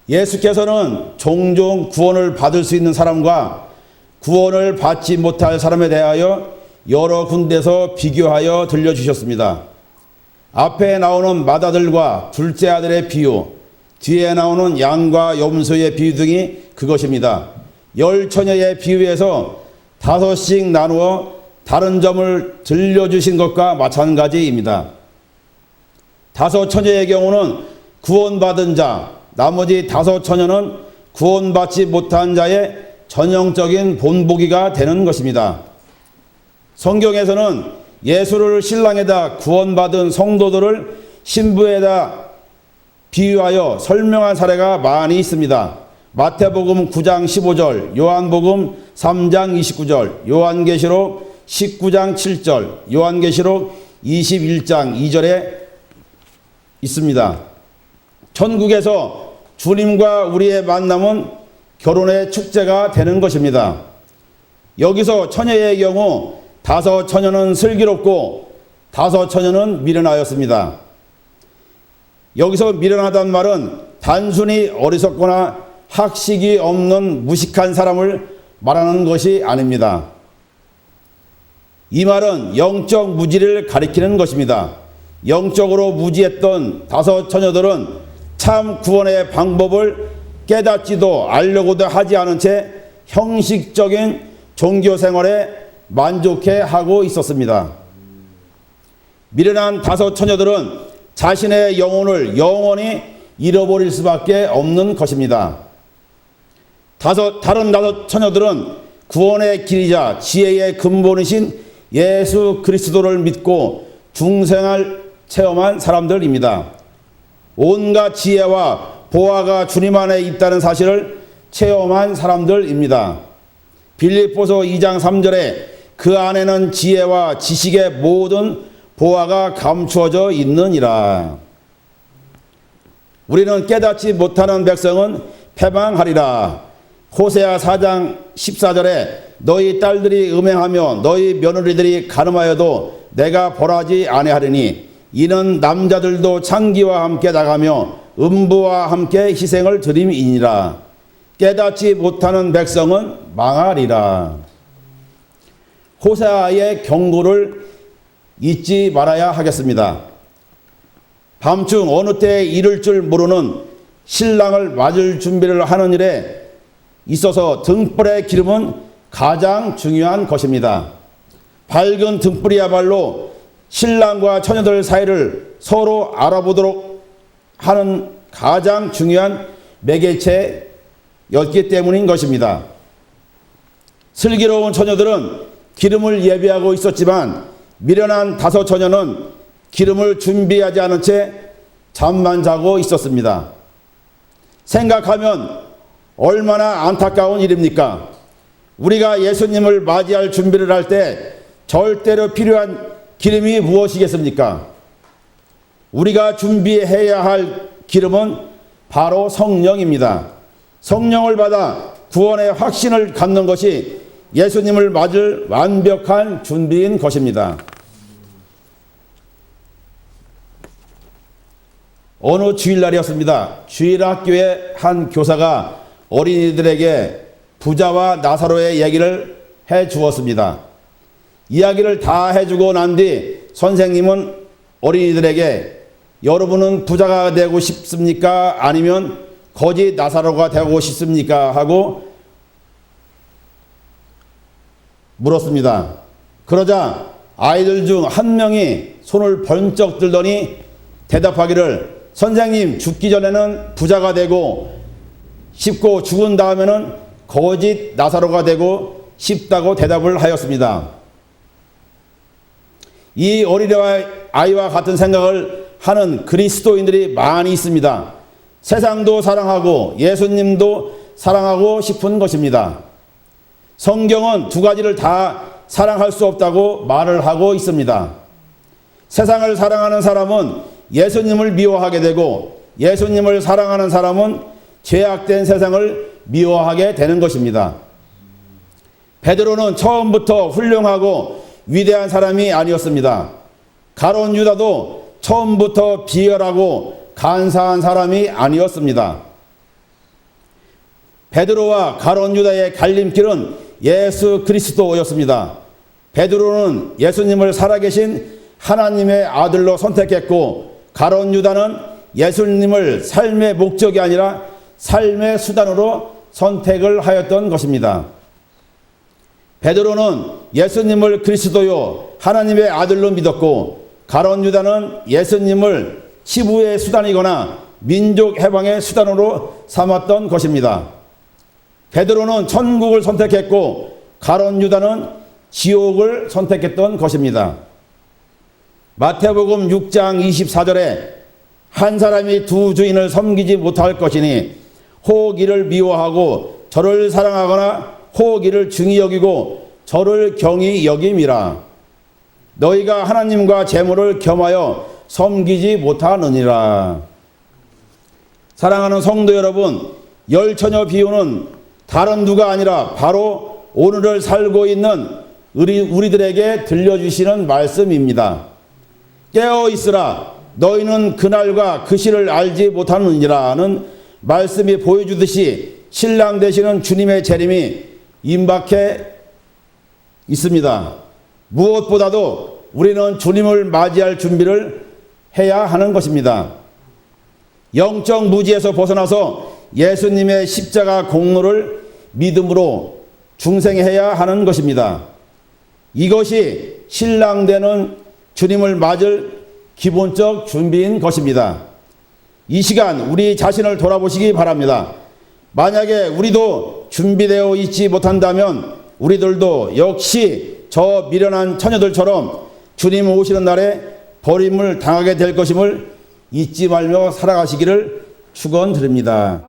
예수께서는 종종 구원을 받을 수 있는 사람과 구원을 받지 못할 사람에 대하여 여러 군데서 비교하여 들려주셨습니다. 앞에 나오는 맏아들과 둘째 아들의 비유, 뒤에 나오는 양과 염소의 비유 등이 그것입니다. 10처녀의 비유에서 5씩 나누어 다른 점을 들려주신 것과 마찬가지입니다. 5처녀의 경우는 구원받은 자, 나머지 5처녀는 구원받지 못한 자의 전형적인 본보기가 되는 것입니다. 성경에서는 예수를 신랑에다 구원받은 성도들을 신부에다 비유하여 설명한 사례가 많이 있습니다. 마태복음 9장 15절, 요한복음 3장 29절, 요한계시록 19장 7절, 요한계시록 21장 2절에 있습니다. 천국에서 주님과 우리의 만남은 결혼의 축제가 되는 것입니다. 여기서 처녀의 경우 5처녀는 슬기롭고 5처녀는 미련하였습니다. 여기서 미련하다는 말은 단순히 어리석거나 학식이 없는 무식한 사람을 말하는 것이 아닙니다. 이 말은 영적 무지를 가리키는 것입니다. 영적으로 무지했던 5처녀들은 참 구원의 방법을 깨닫지도 알려고도 하지 않은 채 형식적인 종교 생활에 만족해 하고 있었습니다. 미련한 5처녀들은 자신의 영혼을 영원히 잃어버릴 수밖에 없는 것입니다. 다른 5처녀들은 구원의 길이자 지혜의 근본이신 예수 그리스도를 믿고 중생을 체험한 사람들입니다. 온갖 지혜와 보화가 주님 안에 있다는 사실을 체험한 사람들입니다. 빌립보서 2장 3절에 그 안에는 지혜와 지식의 모든 보화가 감추어져 있느니라. 우리는 깨닫지 못하는 백성은 패망하리라. 호세아 4장 14절에 너희 딸들이 음행하며 너희 며느리들이 간음하여도 내가 벌하지 아니하리니 이는 남자들도 창기와 함께 나가며 음부와 함께 희생을 드림이니라. 깨닫지 못하는 백성은 망하리라. 호세아의 경고를 잊지 말아야 하겠습니다. 밤중 어느 때에 이를 줄 모르는 신랑을 맞을 준비를 하는 일에 있어서 등불의 기름은 가장 중요한 것입니다. 밝은 등불이야말로 신랑과 처녀들 사이를 서로 알아보도록 하는 가장 중요한 매개체였기 때문인 것입니다. 슬기로운 처녀들은 기름을 예비하고 있었지만 미련한 5처녀는 기름을 준비하지 않은 채 잠만 자고 있었습니다. 생각하면 얼마나 안타까운 일입니까? 우리가 예수님을 맞이할 준비를 할 때 절대로 필요한 기름이 무엇이겠습니까? 우리가 준비해야 할 기름은 바로 성령입니다. 성령을 받아 구원의 확신을 갖는 것이 예수님을 맞을 완벽한 준비인 것입니다. 어느 주일날이었습니다. 주일학교의 한 교사가 어린이들에게 부자와 나사로의 얘기를 해 주었습니다. 이야기를 다 해주고 난 뒤 선생님은 어린이들에게 여러분은 부자가 되고 싶습니까? 아니면 거지 나사로가 되고 싶습니까? 하고 물었습니다. 그러자 아이들 중 한 명이 손을 번쩍 들더니 대답하기를 선생님, 죽기 전에는 부자가 되고 싶고 죽은 다음에는 거짓 나사로가 되고 싶다고 대답을 하였습니다. 이 어린아이와 같은 생각을 하는 그리스도인들이 많이 있습니다. 세상도 사랑하고 예수님도 사랑하고 싶은 것입니다. 성경은 2가지를 다 사랑할 수 없다고 말을 하고 있습니다. 세상을 사랑하는 사람은 예수님을 미워하게 되고 예수님을 사랑하는 사람은 죄악된 세상을 미워하게 되는 것입니다. 베드로는 처음부터 훌륭하고 위대한 사람이 아니었습니다. 가룟 유다도 처음부터 비열하고 간사한 사람이 아니었습니다. 베드로와 가룟 유다의 갈림길은 예수 그리스도였습니다. 베드로는 예수님을 살아계신 하나님의 아들로 선택했고, 가룟 유다는 예수님을 삶의 목적이 아니라 삶의 수단으로 선택을 하였던 것입니다. 베드로는 예수님을 그리스도요 하나님의 아들로 믿었고, 가룟 유다는 예수님을 치부의 수단이거나 민족 해방의 수단으로 삼았던 것입니다. 베드로는 천국을 선택했고, 가룟 유다는 지옥을 선택했던 것입니다. 마태복음 6장 24절에 한 사람이 두 주인을 섬기지 못할 것이니 혹 이를 미워하고 저를 사랑하거나 혹 이를 중히 여기고 저를 경히 여김이라. 너희가 하나님과 재물을 겸하여 섬기지 못하느니라. 사랑하는 성도 여러분, 열처녀 비유는 다른 누가 아니라 바로 오늘을 살고 있는 우리들에게 들려주시는 말씀입니다. 깨어 있으라, 너희는 그날과 그 시를 알지 못하느니라는 말씀이 보여주듯이 신랑 되시는 주님의 재림이 임박해 있습니다. 무엇보다도 우리는 주님을 맞이할 준비를 해야 하는 것입니다. 영적 무지에서 벗어나서 예수님의 십자가 공로를 믿음으로 중생해야 하는 것입니다. 이것이 신랑 되는 주님을 맞을 기본적 준비인 것입니다. 이 시간 우리 자신을 돌아보시기 바랍니다. 만약에 우리도 준비되어 있지 못한다면 우리들도 역시 저 미련한 처녀들처럼 주님 오시는 날에 버림을 당하게 될 것임을 잊지 말며 살아가시기를 축원드립니다.